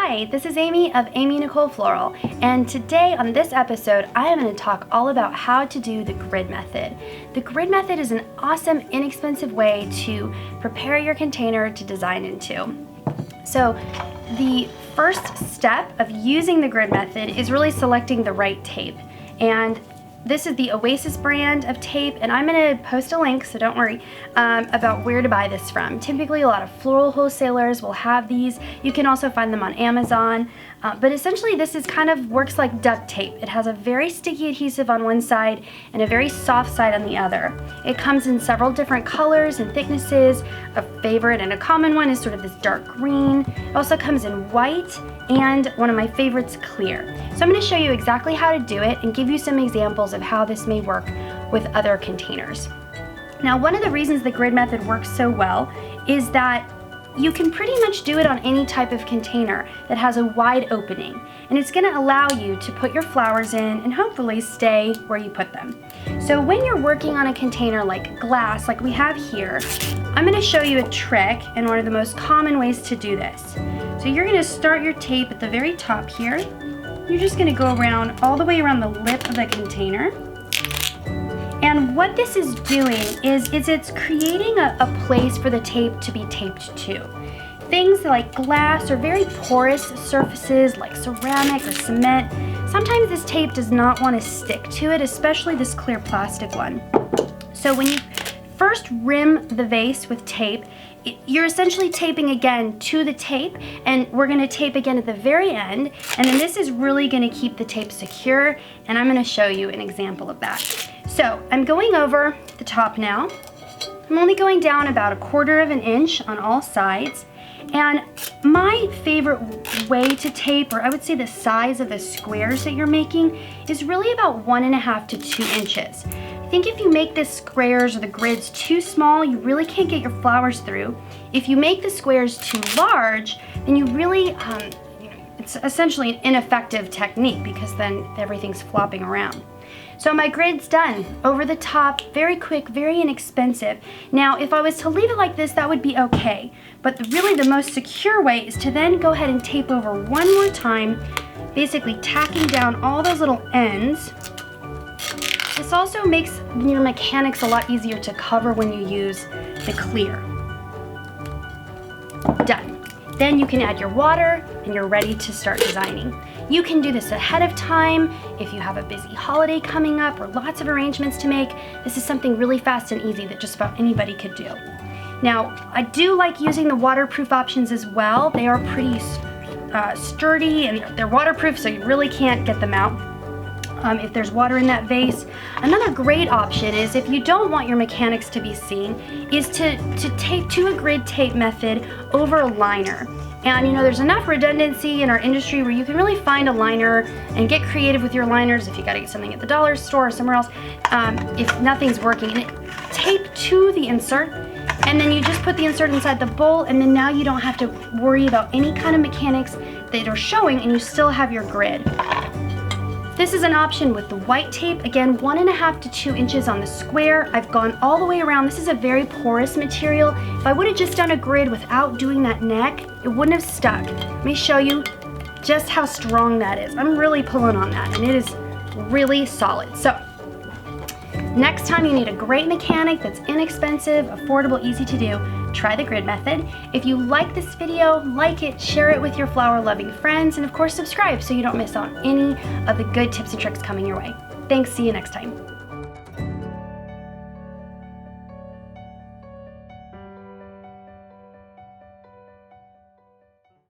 Hi, this is Amy of Amy Nicole Floral, and today on this episode I am going to talk all about how to do the grid method. The grid method is an awesome, inexpensive way to prepare your container to design into. So the first step of using the grid method is really selecting the right tape, and this is the Vase brand of tape, and I'm going to post a link, so don't worry, about where to buy this from. Typically, a lot of floral wholesalers will have these. You can also find them on Amazon, but essentially this is kind of works like duct tape. It has a very sticky adhesive on one side and a very soft side on the other. It comes in several different colors and thicknesses. A favorite and a common one is sort of this dark green. It also comes in white, and one of my favorites, clear. So I'm going to show you exactly how to do it and give you some examples of how this may work with other containers. Now, one of the reasons the grid method works so well is that you can pretty much do it on any type of container that has a wide opening, and it's going to allow you to put your flowers in and hopefully stay where you put them. So when you're working on a container like glass, like we have here, I'm going to show you a trick and one of the most common ways to do this. So you're going to start your tape at the very top here. You're just going to go around all the way around the lip of the container. And what this is doing is it's creating a place for the tape to be taped to. Things like glass or very porous surfaces like ceramic or cement, sometimes this tape does not want to stick to it, especially this clear plastic one. So when you first rim the vase with tape, you're essentially taping again to the tape, and we're going to tape again at the very end, and then this is really going to keep the tape secure, and I'm going to show you an example of that. So I'm going over the top now. I'm only going down about 1/4 inch on all sides, and my favorite way to tape, or I would say the size of the squares that you're making, is really about 1.5 to 2 inches. I think if you make the squares or the grids too small, you really can't get your flowers through. If you make the squares too large, then you really, it's essentially an ineffective technique because then everything's flopping around. So my grid's done. Over the top, very quick, very inexpensive. Now, if I was to leave it like this, that would be okay. But really the most secure way is to then go ahead and tape over one more time, basically tacking down all those little ends. This also makes your mechanics a lot easier to cover when you use the clear. Done. Then you can add your water and you're ready to start designing. You can do this ahead of time if you have a busy holiday coming up or lots of arrangements to make. This is something really fast and easy that just about anybody could do. Now, I do like using the waterproof options as well. They are pretty sturdy and they're waterproof, so you really can't get them out if there's water in that vase. Another great option is, if you don't want your mechanics to be seen, is to tape to a grid tape method over a liner. And you know, there's enough redundancy in our industry where you can really find a liner and get creative with your liners if you gotta get something at the dollar store or somewhere else, if nothing's working. And tape to the insert, and then you just put the insert inside the bowl, and then now you don't have to worry about any kind of mechanics that are showing, and you still have your grid. This is an option with the white tape. Again, 1.5 to 2 inches on the square. I've gone all the way around. This is a very porous material. If I would have just done a grid without doing that neck, it wouldn't have stuck. Let me show you just how strong that is. I'm really pulling on that, and it is really solid. So next time you need a great mechanic that's inexpensive, affordable, easy to do, try the grid method. If you like this video, like it, share it with your flower-loving friends, and of course subscribe so you don't miss out on any of the good tips and tricks coming your way. Thanks, see you next time.